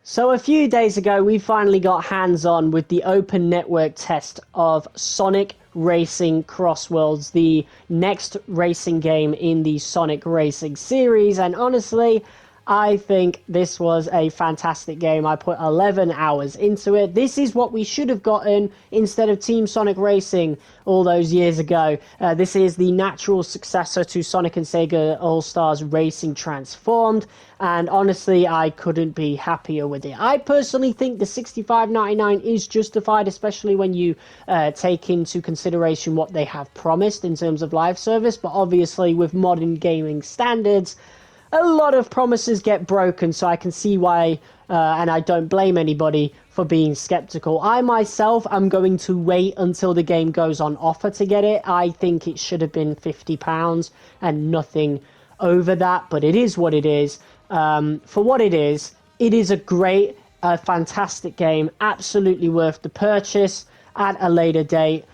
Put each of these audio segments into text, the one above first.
So a few days ago, we finally got hands-on with the open network test of Sonic Racing CrossWorlds, the next racing game in the Sonic Racing series. And honestly, I think this was a fantastic game. I put 11 hours into it. This is what we should have gotten instead of Team Sonic Racing all those years ago. This is the natural successor to Sonic and Sega All-Stars Racing Transformed. And honestly, I couldn't be happier with it. I personally think the $65.99 is justified, especially when you take into consideration what they have promised in terms of live service. But obviously, with modern gaming standards, a lot of promises get broken, so I can see why, and I don't blame anybody for being skeptical. I myself am going to wait until the game goes on offer to get it. I think it should have been £50 and nothing over that, but it is what it is. For what it is a great, fantastic game, absolutely worth the purchase at a later date.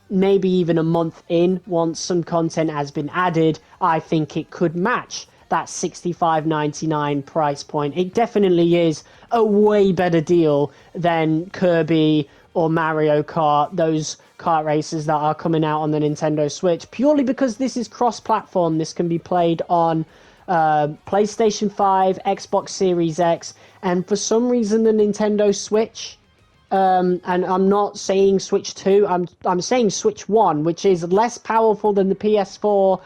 Maybe even a month in, once some content has been added, I think it could match that $65.99 price point. It definitely is a way better deal than Kirby or Mario Kart, those kart races that are coming out on the Nintendo Switch, purely because this is cross-platform. This can be played on PlayStation 5, Xbox Series X, and for some reason the Nintendo Switch, and I'm not saying Switch 2, I'm saying Switch 1, which is less powerful than the PS4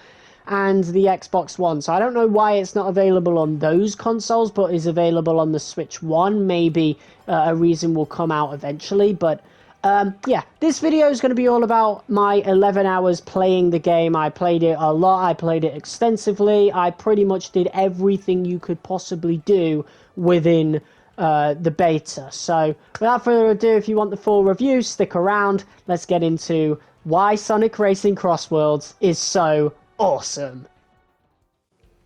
and the Xbox One. So I don't know why it's not available on those consoles, but is available on the Switch 1. Maybe a reason will come out eventually, but yeah, this video is going to be all about my 11 hours playing the game. I played it a lot, I played it extensively, I pretty much did everything you could possibly do within the beta. So without further ado, if you want the full review, stick around. Let's get into why Sonic Racing CrossWorlds is so awesome.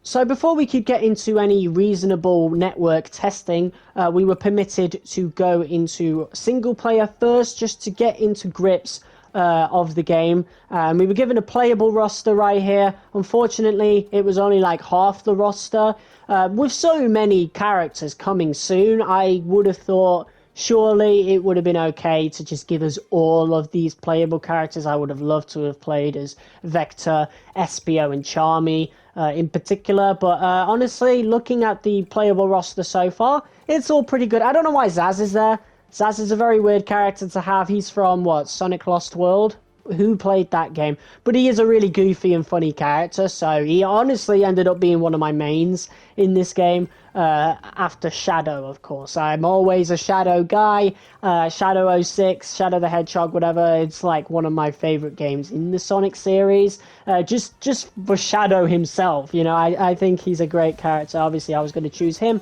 So before we could get into any reasonable network testing, we were permitted to go into single player first, just to get into grips of the game. We were given a playable roster right here. Unfortunately, it was only like half the roster. With so many characters coming soon, I would have thought surely it would have been okay to just give us all of these playable characters. I would have loved to have played as Vector, Espio, and Charmy in particular. But honestly, looking at the playable roster so far, it's all pretty good. I don't know why Zaz is there. Zaz is a very weird character to have. He's from, what, Sonic Lost World? Who played that game? But he is a really goofy and funny character, so he honestly ended up being one of my mains in this game, after Shadow, of course. I'm always a Shadow guy. Shadow 06, Shadow the Hedgehog, whatever. It's like one of my favorite games in the Sonic series. Just for Shadow himself, you know, I think he's a great character. Obviously, I was going to choose him.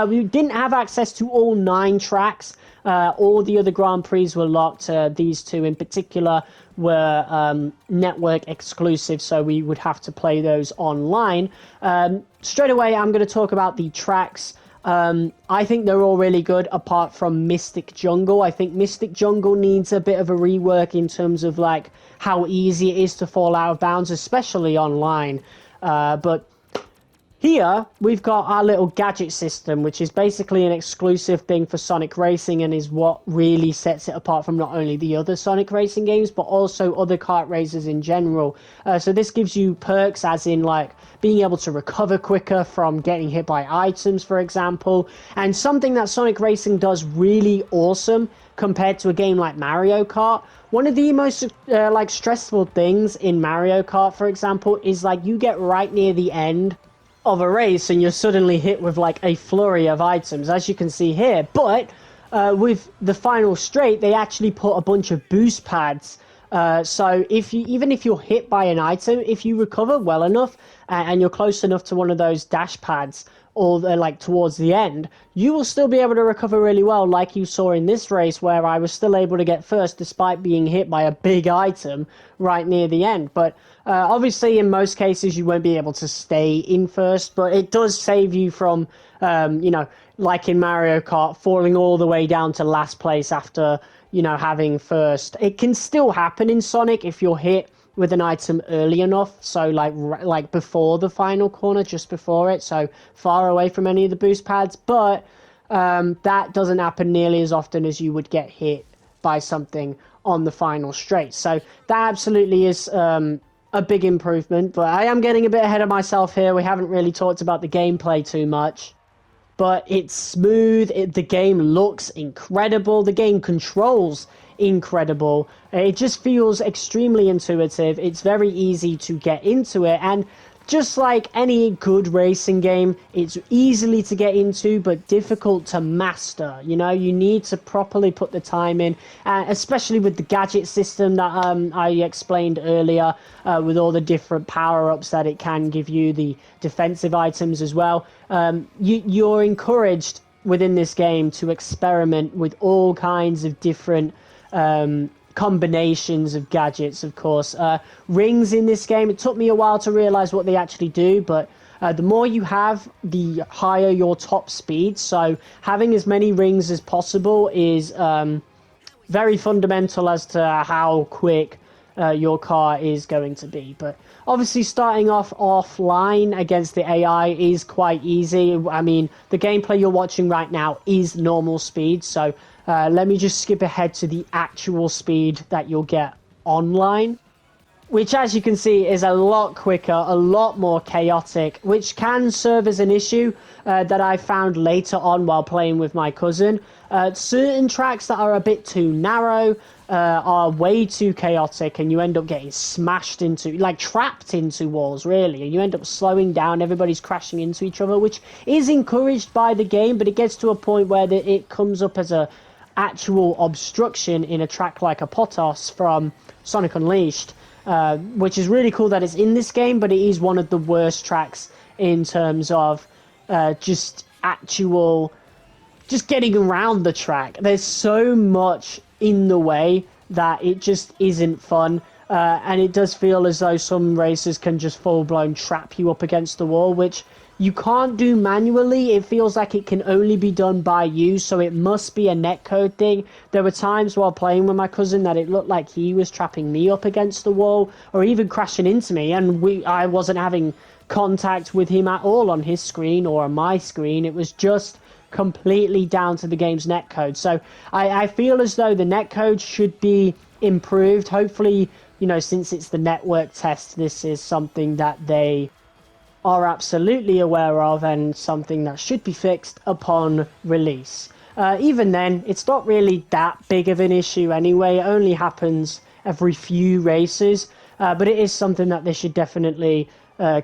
We didn't have access to all 9 tracks. All the other Grand Prix were locked. These two in particular were network exclusive, so we would have to play those online. Straight away, I'm going to talk about the tracks. I think they're all really good, apart from Mystic Jungle. I think Mystic Jungle needs a bit of a rework in terms of like how easy it is to fall out of bounds, especially online. But here, we've got our little gadget system, which is basically an exclusive thing for Sonic Racing and is what really sets it apart from not only the other Sonic Racing games, but also other kart races in general. So this gives you perks, as in like being able to recover quicker from getting hit by items, for example. And something that Sonic Racing does really awesome compared to a game like Mario Kart. One of the most like stressful things in Mario Kart, for example, is like you get right near the end of a race and you're suddenly hit with like a flurry of items, as you can see here. But with the final straight, they actually put a bunch of boost pads. So even if you're hit by an item, if you recover well enough and you're close enough to one of those dash pads, or like towards the end, you will still be able to recover really well, like you saw in this race where I was still able to get first despite being hit by a big item right near the end. But obviously in most cases you won't be able to stay in first, but it does save you from, you know, like in Mario Kart, falling all the way down to last place after, you know, having first. It can still happen in Sonic if you're hit with an item early enough, so like before the final corner, just before it, so far away from any of the boost pads. But that doesn't happen nearly as often as you would get hit by something on the final straight. So that absolutely is a big improvement, but I am getting a bit ahead of myself here. We haven't really talked about the gameplay too much, but it's smooth. The game looks incredible. The game controls incredible. It just feels extremely intuitive. It's very easy to get into it, and just like any good racing game, it's easily to get into, but difficult to master. You know, you need to properly put the time in, especially with the gadget system that I explained earlier, with all the different power-ups that it can give you, the defensive items as well. You're encouraged within this game to experiment with all kinds of different combinations of gadgets, of course. Rings in this game, it took me a while to realize what they actually do, but the more you have, the higher your top speed. So having as many rings as possible is very fundamental as to how quick your car is going to be. But obviously starting off offline against the AI is quite easy. I mean, the gameplay you're watching right now is normal speed, so let me just skip ahead to the actual speed that you'll get online, which, as you can see, is a lot quicker, a lot more chaotic, which can serve as an issue that I found later on while playing with my cousin. Certain tracks that are a bit too narrow are way too chaotic, and you end up getting smashed into, like trapped into walls, really, and you end up slowing down. Everybody's crashing into each other, which is encouraged by the game, but it gets to a point where it comes up as a actual obstruction in a track like a Potos from Sonic Unleashed, which is really cool that it's in this game, but it is one of the worst tracks in terms of just getting around the track. There's so much in the way that it just isn't fun, and it does feel as though some racers can just full-blown trap you up against the wall, which you can't do manually. It feels like it can only be done by you, so it must be a netcode thing. There were times while playing with my cousin that it looked like he was trapping me up against the wall, or even crashing into me, and I wasn't having contact with him at all on his screen or on my screen. It was just completely down to the game's netcode. So I feel as though the netcode should be improved. Hopefully, you know, since it's the network test, this is something that they are absolutely aware of and something that should be fixed upon release. Even then, it's not really that big of an issue anyway. It only happens every few races, but it is something that they should definitely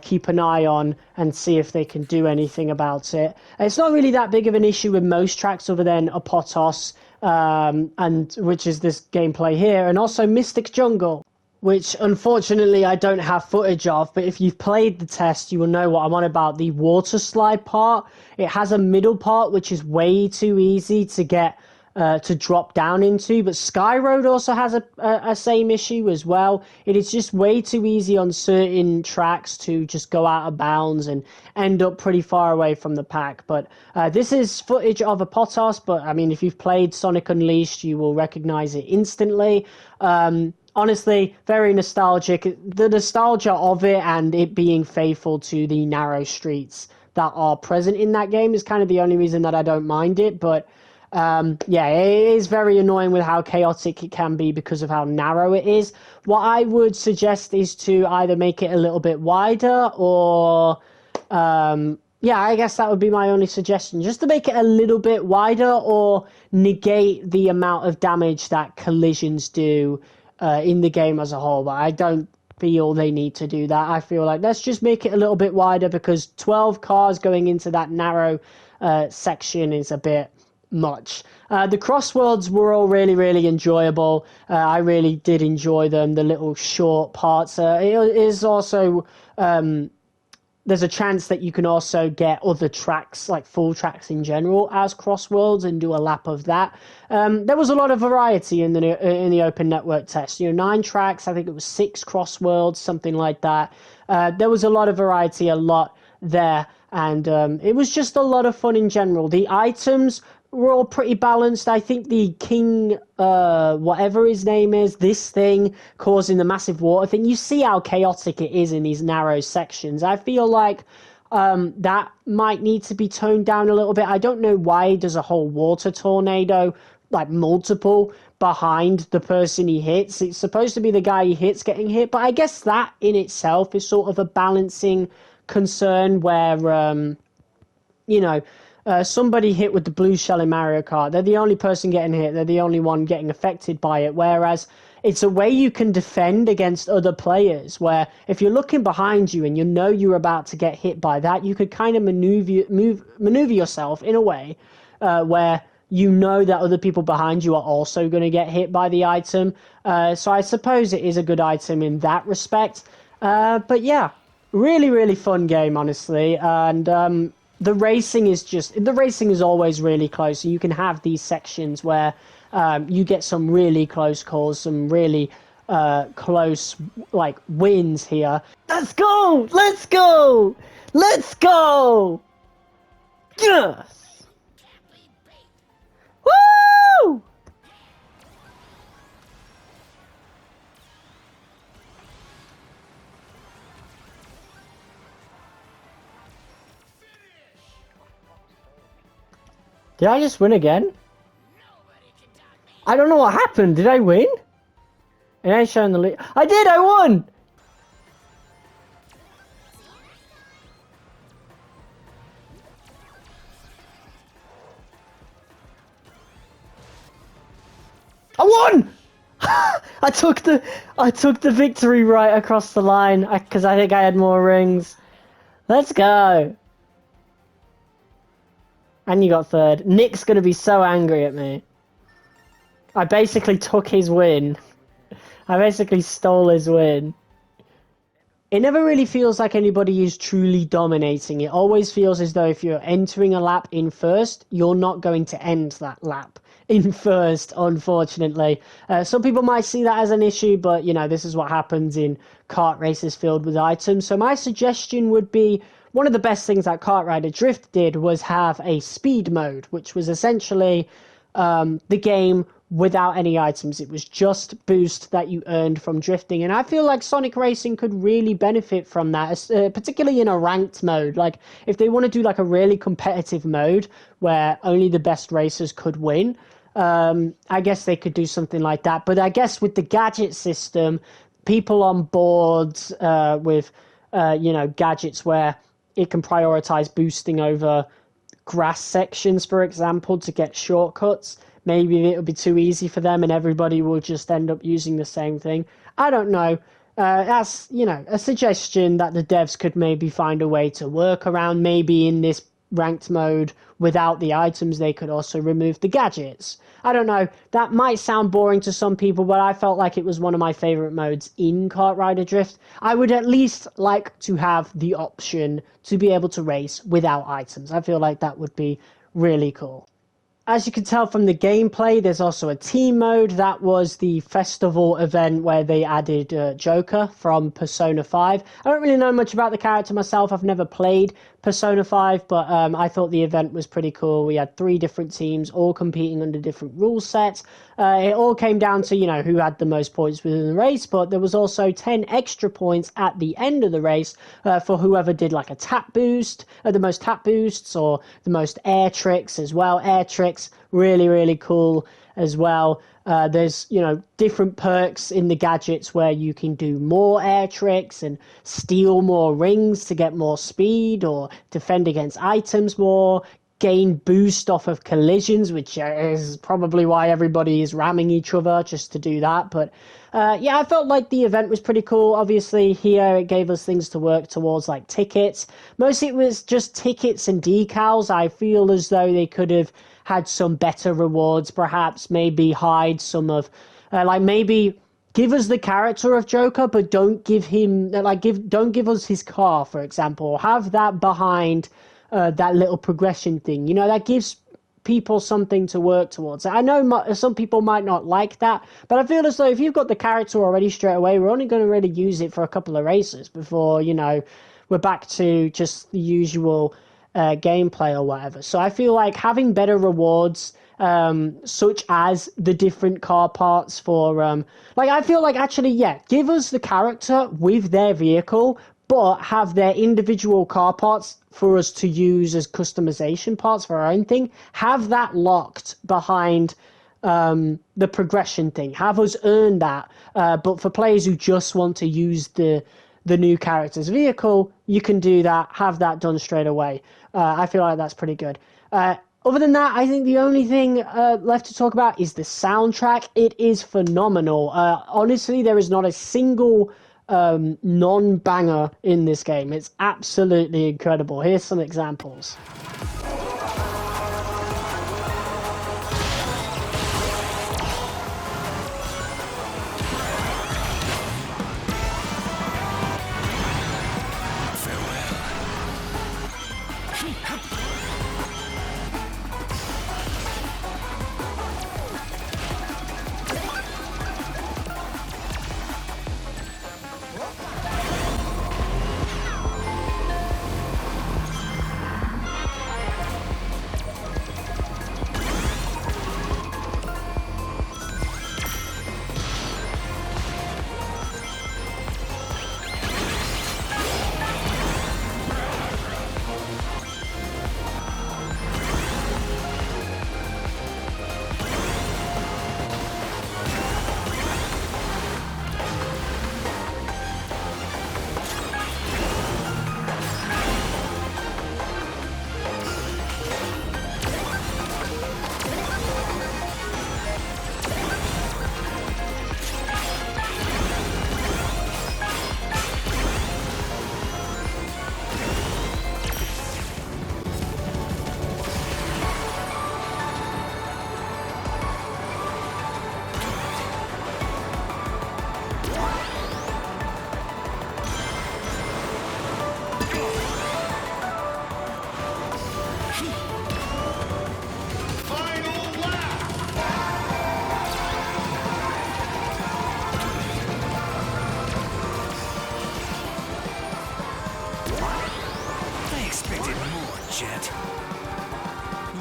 keep an eye on and see if they can do anything about it. It's not really that big of an issue with most tracks other than Apotos, and which is this gameplay here, and also Mystic Jungle, which unfortunately I don't have footage of, but if you've played the test, you will know what I'm on about. The water slide part, it has a middle part which is way too easy to get to drop down into, but Sky Road also has a same issue as well. It is just way too easy on certain tracks to just go out of bounds and end up pretty far away from the pack. But this is footage of a Potos, but I mean, if you've played Sonic Unleashed, you will recognize it instantly. Honestly, very nostalgic. The nostalgia of it and it being faithful to the narrow streets that are present in that game is kind of the only reason that I don't mind it. But yeah, it is very annoying with how chaotic it can be because of how narrow it is. What I would suggest is to either make it a little bit wider or yeah, I guess that would be my only suggestion. Just to make it a little bit wider or negate the amount of damage that collisions do in the game as a whole. But I don't feel they need to do that. I feel like let's just make it a little bit wider, because 12 cars going into that narrow section is a bit much. The CrossWorlds were all really, really enjoyable. I really did enjoy them, the little short parts. It is also... there's a chance that you can also get other tracks, like full tracks in general, as CrossWorlds and do a lap of that. There was a lot of variety in the open network test. 9 tracks, I think it was 6 CrossWorlds, something like that. There was a lot of variety, a lot there, and it was just a lot of fun in general. The items were all pretty balanced. I think the king, whatever his name is, this thing causing the massive water thing, you see how chaotic it is in these narrow sections. I feel like That might need to be toned down a little bit. I don't know why there's a whole water tornado, like multiple, behind the person he hits. It's supposed to be the guy he hits getting hit, but I guess that in itself is sort of a balancing concern where, you know, somebody hit with the blue shell in Mario Kart, they're the only person getting hit, they're the only one getting affected by it, whereas it's a way you can defend against other players, where if you're looking behind you and you know you're about to get hit by that, you could kind of maneuver yourself in a way where you know that other people behind you are also going to get hit by the item. So I suppose it is a good item in that respect. But yeah, really, really fun game, honestly. And the racing is always really close. You can have these sections where you get some really close calls, some really close like wins here. Let's go! Let's go! Let's go! Yes! Woo! Did I just win again? I don't know what happened. Did I win? It ain't showing the lead. I did! I won! I won! I took the victory right across the line because I think I had more rings. Let's go. And you got third. Nick's gonna be so angry at me. I basically took his win. I basically stole his win. It never really feels like anybody is truly dominating. It always feels as though if you're entering a lap in first, you're not going to end that lap in first, unfortunately. Some people might see that as an issue, but, you know, this is what happens in kart races filled with items. So my suggestion would be, one of the best things that Kart Rider Drift did was have a speed mode, which was essentially the game without any items. It was just boost that you earned from drifting, and I feel like Sonic Racing could really benefit from that, particularly in a ranked mode. Like if they want to do like a really competitive mode where only the best racers could win, I guess they could do something like that. But I guess with the gadget system, people on boards with gadgets where it can prioritize boosting over grass sections, for example, to get shortcuts. Maybe it'll be too easy for them and everybody will just end up using the same thing. I don't know. That's, a suggestion that the devs could maybe find a way to work around. Maybe in this ranked mode, without the items, they could also remove the gadgets. I don't know. That might sound boring to some people, but I felt like it was one of my favorite modes in Kart Rider Drift. I would at least like to have the option to be able to race without items. I feel like that would be really cool. As you can tell from the gameplay, there's also a team mode. That was the festival event where they added Joker from Persona 5. I don't really know much about the character myself. I've never played Persona 5, but I thought the event was pretty cool. We had 3 different teams all competing under different rule sets. It all came down to, who had the most points within the race, but there was also 10 extra points at the end of the race for whoever did like a tap boost, the most tap boosts, or the most air tricks as well. Air tricks, really, really cool as well. There's, different perks in the gadgets where you can do more air tricks and steal more rings to get more speed or defend against items more, gain boost off of collisions, which is probably why everybody is ramming each other just to do that. But I felt like the event was pretty cool. Obviously, here it gave us things to work towards, like tickets. Mostly it was just tickets and decals. I feel as though they could have had some better rewards, perhaps. Maybe hide some of, maybe give us the character of Joker, but don't give him, don't give us his car, for example. Have that behind that little progression thing. That gives people something to work towards. I know some people might not like that, but I feel as though if you've got the character already straight away, we're only going to really use it for a couple of races before, we're back to just the usual gameplay or whatever. So I feel like having better rewards, such as the different car parts for, I feel like actually, give us the character with their vehicle, but have their individual car parts for us to use as customization parts for our own thing. Have that locked behind the progression thing. Have us earn that. But for players who just want to use the new character's vehicle, you can do that. Have that done straight away. I feel like that's pretty good. Other than that, I think the only thing left to talk about is the soundtrack. It is phenomenal. Honestly, there is not a single non-banger in this game. It's absolutely incredible. Here's some examples.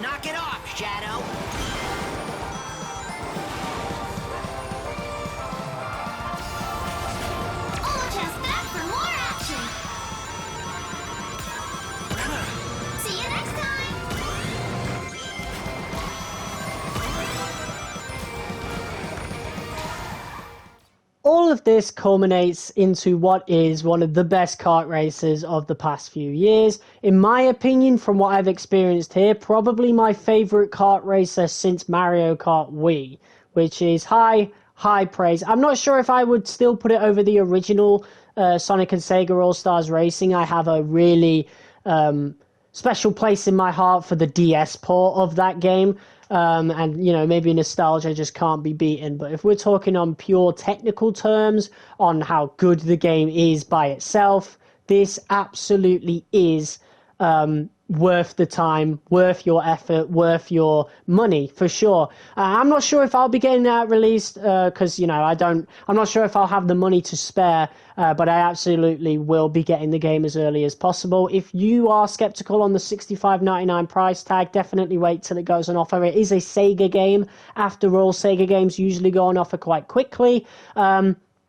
Knock it off, Shadow! All hands back for more action! See you next time! All of this culminates into what is one of the best kart races of the past few years. In my opinion, from what I've experienced here, probably my favorite kart racer since Mario Kart Wii, which is high praise. I'm not sure if I would still put it over the original Sonic and Sega All-Stars Racing. I have a really special place in my heart for the DS port of that game. And, you know, maybe nostalgia just can't be beaten. But if we're talking on pure technical terms, on how good the game is by itself, this absolutely is worth the time, worth your effort, worth your money, for sure. I'm not sure if I'll be getting that released because, you know, I'm not sure if I'll have the money to spare, but I absolutely will be getting the game as early as possible. If you are skeptical on the $65.99 price tag, definitely wait till it goes on offer. It is a Sega game. After all, Sega games usually go on offer quite quickly.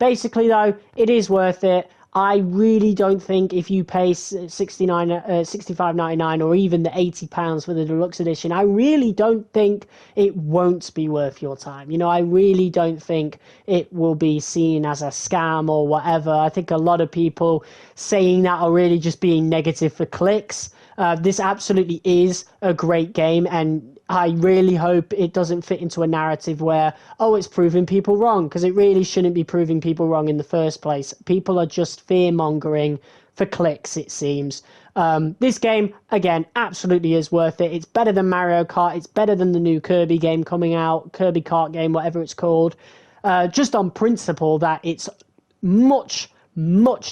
Basically, though, it is worth it. I really don't think if you pay $65.99 or even the £80 for the deluxe edition, I really don't think it won't be worth your time. You know, I really don't think it will be seen as a scam or whatever. I think a lot of people saying that are really just being negative for clicks. This absolutely is a great game, and I really hope it doesn't fit into a narrative where, oh, it's proving people wrong, because it really shouldn't be proving people wrong in the first place. People are just fear-mongering for clicks, it seems. This game, again, absolutely is worth it. It's better than Mario Kart. It's better than the new Kirby game coming out, Kirby Kart game, whatever it's called. Just on principle that it's much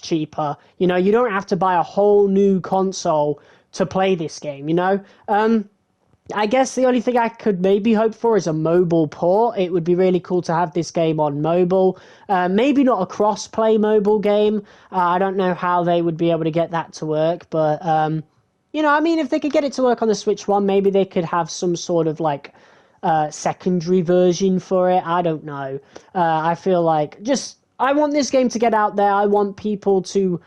cheaper. You know, you don't have to buy a whole new console to play this game, you know? I guess the only thing I could maybe hope for is a mobile port. It would be really cool to have this game on mobile. Maybe not a cross-play mobile game. I don't know how they would be able to get that to work, but, you know, I mean, if they could get it to work on the Switch One, maybe they could have some sort of, like, secondary version for it. I don't know. I feel like I want this game to get out there. I want people to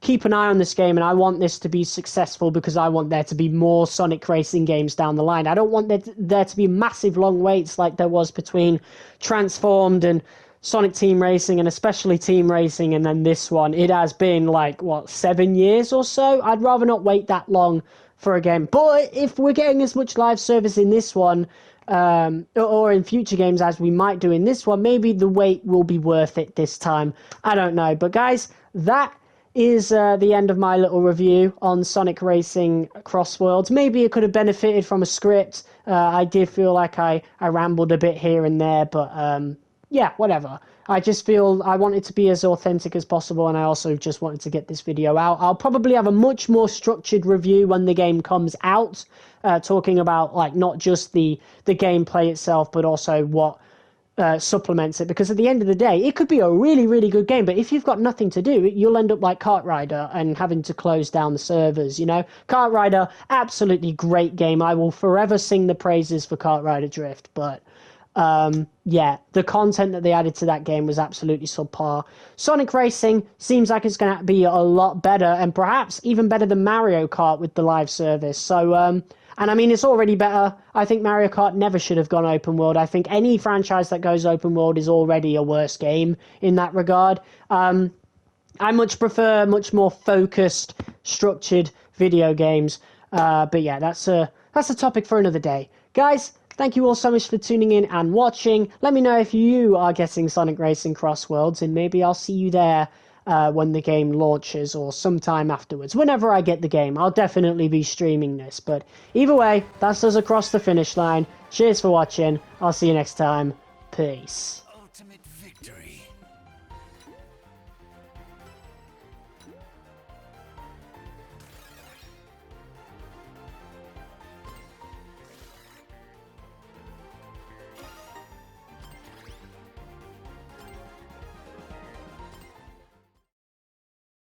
keep an eye on this game, and I want this to be successful because I want there to be more Sonic racing games down the line. I don't want there to be massive long waits like there was between Transformed and Sonic Team Racing, and especially Team Racing, and then this one. It has been like, what, 7 years or so? I'd rather not wait that long for a game. But if we're getting as much live service in this one, or in future games as we might do in this one, maybe the wait will be worth it this time. I don't know. But guys, that is the end of my little review on Sonic Racing CrossWorlds. Maybe it could have benefited from a script. I did feel like I rambled a bit here and there, but yeah, whatever. I just feel I want it to be as authentic as possible, and I also just wanted to get this video out. I'll probably have a much more structured review when the game comes out, talking about like not just the gameplay itself, but also what supplements it. Because at the end of the day, it could be a really, really good game, but if you've got nothing to do, you'll end up like Kart Rider and having to close down the servers, you know? Kart Rider, absolutely great game. I will forever sing the praises for Kart Rider Drift, but yeah, the content that they added to that game was absolutely subpar. Sonic Racing seems like it's going to be a lot better, and perhaps even better than Mario Kart with the live service. So, and I mean, it's already better. I think Mario Kart never should have gone open world. I think any franchise that goes open world is already a worse game in that regard. I much prefer much more focused, structured video games. But yeah, that's a topic for another day. Guys, thank you all so much for tuning in and watching. Let me know if you are getting Sonic Racing CrossWorlds, and maybe I'll see you there when the game launches or sometime afterwards. Whenever I get the game, I'll definitely be streaming this. But either way, that's us across the finish line. Cheers for watching. I'll see you next time. Peace.